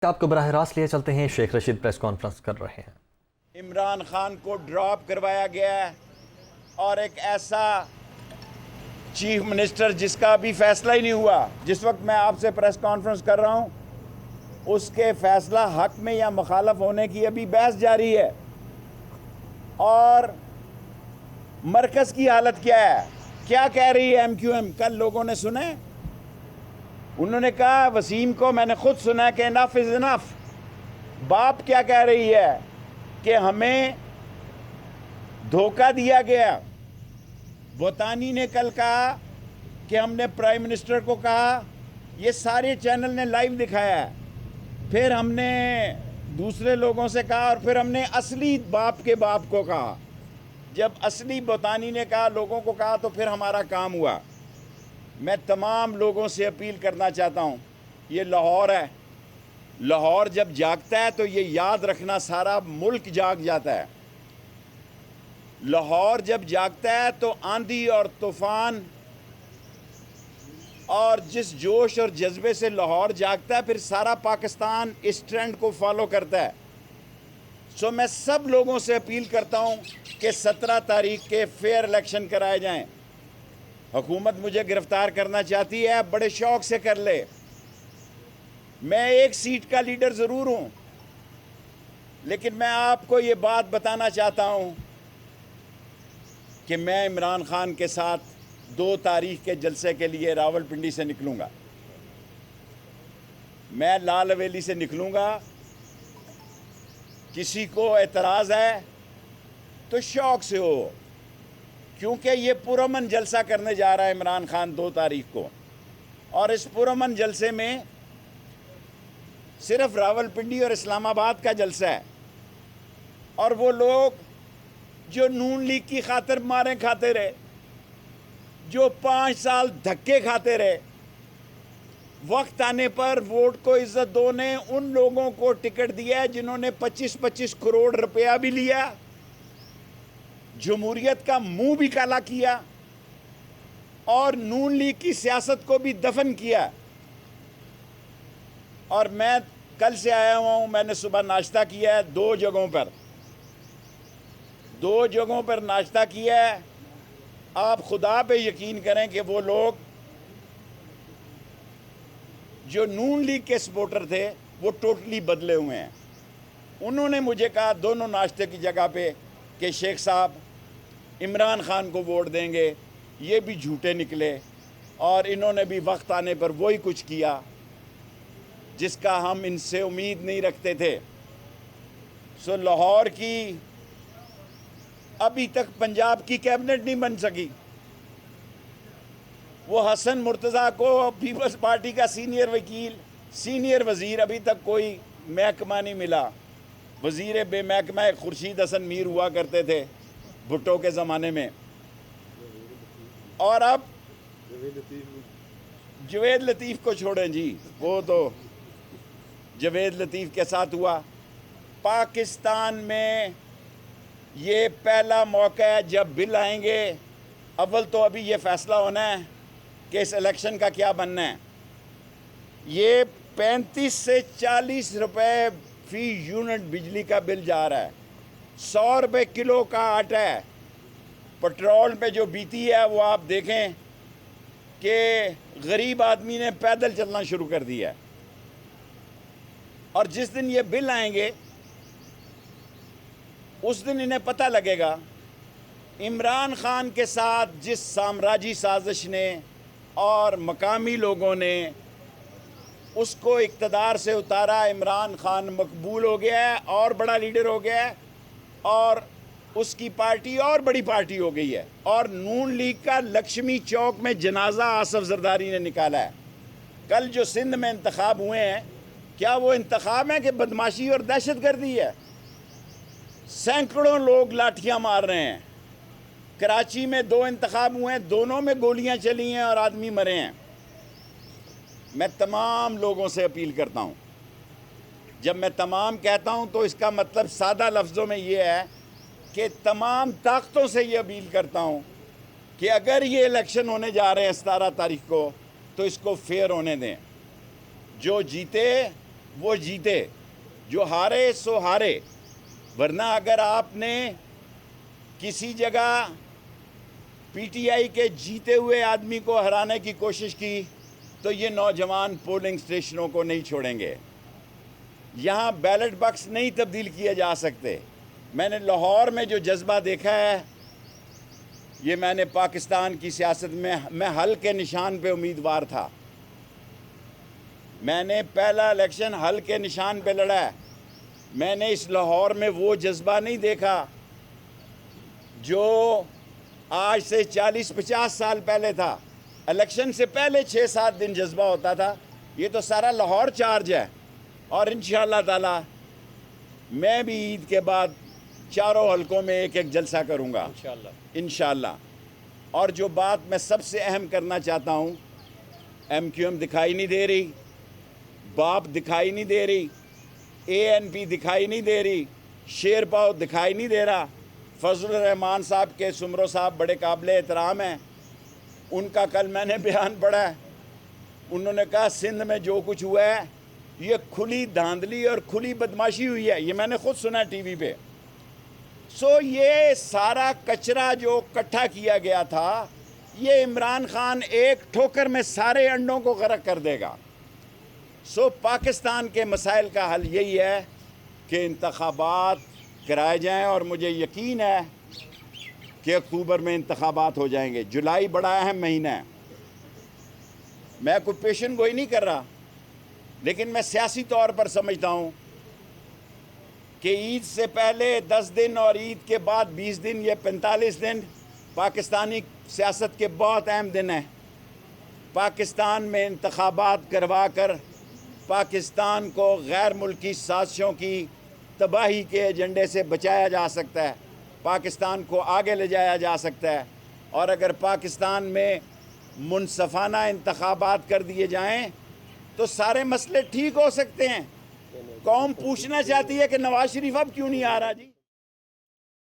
آپ کو براہ راست لیے چلتے ہیں، شیخ رشید پریس کانفرنس کر رہے ہیں۔ عمران خان کو ڈراپ کروایا گیا ہے اور ایک ایسا چیف منسٹر جس کا ابھی فیصلہ ہی نہیں ہوا، جس وقت میں آپ سے پریس کانفرنس کر رہا ہوں اس کے فیصلہ حق میں یا مخالف ہونے کی ابھی بحث جاری ہے۔ اور مرکز کی حالت کیا ہے؟ کیا کہہ رہی ہے ایم کیو ایم؟ کل لوگوں نے سنے، انہوں نے کہا، وسیم کو میں نے خود سنا کہ انف از انف۔ باپ کیا کہہ رہی ہے کہ ہمیں دھوکہ دیا گیا۔ بوتانی نے کل کہا کہ ہم نے پرائم منسٹر کو کہا، یہ سارے چینل نے لائیو دکھایا ہے۔ پھر ہم نے دوسرے لوگوں سے کہا اور پھر ہم نے اصلی باپ کے باپ کو کہا۔ جب اصلی بوتانی نے کہا، لوگوں کو کہا، تو پھر ہمارا کام ہوا۔ میں تمام لوگوں سے اپیل کرنا چاہتا ہوں، یہ لاہور ہے، لاہور جب جاگتا ہے تو یہ یاد رکھنا سارا ملک جاگ جاتا ہے۔ لاہور جب جاگتا ہے تو آندھی اور طوفان اور جس جوش اور جذبے سے لاہور جاگتا ہے، پھر سارا پاکستان اس ٹرینڈ کو فالو کرتا ہے۔ سو میں سب لوگوں سے اپیل کرتا ہوں کہ 17 تاریخ کے فیئر الیکشن کرائے جائیں۔ حکومت مجھے گرفتار کرنا چاہتی ہے، بڑے شوق سے کر لے، میں ایک سیٹ کا لیڈر ضرور ہوں، لیکن میں آپ کو یہ بات بتانا چاہتا ہوں کہ میں عمران خان کے ساتھ 2 تاریخ کے جلسے کے لیے راولپنڈی سے نکلوں گا۔ میں لال حویلی سے نکلوں گا۔ کسی کو اعتراض ہے تو شوق سے ہو، کیونکہ یہ پرامن جلسہ کرنے جا رہا ہے عمران خان 2 تاریخ کو، اور اس پرامن جلسے میں صرف راولپنڈی اور اسلام آباد کا جلسہ ہے، اور وہ لوگ جو نون لیگ کی خاطر ماریں کھاتے رہے، جو 5 سال دھکے کھاتے رہے، وقت آنے پر ووٹ کو عزت دو نے ان لوگوں کو ٹکٹ دیا ہے جنہوں نے 25-25 کروڑ روپیہ بھی لیا، جمہوریت کا منہ بھی کالا کیا، اور نون لیگ کی سیاست کو بھی دفن کیا۔ اور میں کل سے آیا ہوا ہوں، میں نے صبح ناشتہ کیا ہے 2 جگہوں پر، 2 جگہوں پر ناشتہ کیا ہے۔ آپ خدا پہ یقین کریں کہ وہ لوگ جو نون لیگ کے سپورٹر تھے وہ ٹوٹلی بدلے ہوئے ہیں۔ انہوں نے مجھے کہا دونوں ناشتے کی جگہ پہ کہ شیخ صاحب عمران خان کو ووٹ دیں گے، یہ بھی جھوٹے نکلے، اور انہوں نے بھی وقت آنے پر وہی کچھ کیا جس کا ہم ان سے امید نہیں رکھتے تھے۔ سو لاہور کی ابھی تک پنجاب کی کیبنٹ نہیں بن سکی۔ وہ حسن مرتضیٰ کو پیپلز پارٹی کا سینئر وزیر ابھی تک کوئی محکمہ نہیں ملا۔ وزیر بے محکمہ خورشید حسن میر ہوا کرتے تھے بھٹو کے زمانے میں، اور اب جوید لطیف کو چھوڑیں جی، وہ تو جوید لطیف کے ساتھ ہوا۔ پاکستان میں یہ پہلا موقع ہے جب بل آئیں گے، اول تو ابھی یہ فیصلہ ہونا ہے کہ اس الیکشن کا کیا بننا ہے۔ یہ 35 سے 40 روپے فی یونٹ بجلی کا بل جا رہا ہے، 100 روپے کلو کا آٹا ہے، پٹرول پہ جو بیتی ہے وہ آپ دیکھیں کہ غریب آدمی نے پیدل چلنا شروع کر دیا ہے۔ اور جس دن یہ بل آئیں گے اس دن انہیں پتہ لگے گا عمران خان کے ساتھ جس سامراجی سازش نے اور مقامی لوگوں نے اس کو اقتدار سے اتارا، عمران خان مقبول ہو گیا ہے اور بڑا لیڈر ہو گیا ہے، اور اس کی پارٹی اور بڑی پارٹی ہو گئی ہے، اور نون لیگ کا لکشمی چوک میں جنازہ آصف زرداری نے نکالا ہے۔ کل جو سندھ میں انتخاب ہوئے ہیں، کیا وہ انتخاب ہیں کہ بدماشی اور دہشت گردی ہے؟ سینکڑوں لوگ لاٹھیاں مار رہے ہیں۔ کراچی میں 2 انتخاب ہوئے ہیں، دونوں میں گولیاں چلی ہیں اور آدمی مرے ہیں۔ میں تمام لوگوں سے اپیل کرتا ہوں، جب میں تمام کہتا ہوں تو اس کا مطلب سادہ لفظوں میں یہ ہے کہ تمام طاقتوں سے یہ اپیل کرتا ہوں کہ اگر یہ الیکشن ہونے جا رہے ہیں 17 تاریخ کو تو اس کو فیئر ہونے دیں۔ جو جیتے وہ جیتے, جو ہارے سو ہارے. ورنہ اگر آپ نے کسی جگہ پی ٹی آئی کے جیتے ہوئے آدمی کو ہرانے کی کوشش کی تو یہ نوجوان پولنگ اسٹیشنوں کو نہیں چھوڑیں گے. یہاں بیلٹ باکس نہیں تبدیل کیے جا سکتے. میں نے لاہور میں جو جذبہ دیکھا ہے, یہ میں نے پاکستان کی سیاست میں حل کے نشان پہ امیدوار تھا. میں نے پہلا الیکشن حل کے نشان پہ لڑا ہے. میں نے اس لاہور میں وہ جذبہ نہیں دیکھا جو آج سے 40-50 سال پہلے تھا. الیکشن سے پہلے 6-7 دن جذبہ ہوتا تھا. یہ تو سارا لاہور چارج ہے. اور انشاءاللہ تعالی میں بھی عید کے بعد چاروں حلقوں میں ایک ایک جلسہ کروں گا انشاءاللہ. اور جو بات میں سب سے اہم کرنا چاہتا ہوں, ایم کیو ایم دکھائی نہیں دے رہی, باپ دکھائی نہیں دے رہی, اے این پی دکھائی نہیں دے رہی, شیر پاؤ دکھائی نہیں دے رہا. فضل الرحمان صاحب کے سمرو صاحب بڑے قابل احترام ہیں. ان کا کل میں نے بیان پڑھا ہے. انہوں نے کہا سندھ میں جو کچھ ہوا ہے یہ کھلی دھاندلی اور کھلی بدماشی ہوئی ہے. یہ میں نے خود سنا ٹی وی پہ. یہ سارا کچرا جو کٹھا کیا گیا تھا, یہ عمران خان ایک ٹھوکر میں سارے انڈوں کو غرق کر دے گا. پاکستان کے مسائل کا حل یہی ہے کہ انتخابات کرائے جائیں, اور مجھے یقین ہے کہ اکتوبر میں انتخابات ہو جائیں گے. جولائی بڑا اہم مہینہ ہے. میں کوئی پیشن گوئی نہیں کر رہا, لیکن میں سیاسی طور پر سمجھتا ہوں کہ عید سے پہلے 10 دن اور عید کے بعد 20 دن, یہ 45 دن پاکستانی سیاست کے بہت اہم دن ہیں. پاکستان میں انتخابات کروا کر پاکستان کو غیر ملکی سازشوں کی تباہی کے ایجنڈے سے بچایا جا سکتا ہے, پاکستان کو آگے لے جایا جا سکتا ہے. اور اگر پاکستان میں منصفانہ انتخابات کر دیے جائیں تو سارے مسئلے ٹھیک ہو سکتے ہیں. قوم پوچھنا چاہتی ہے کہ نواز شریف اب کیوں نہیں آ رہا جی.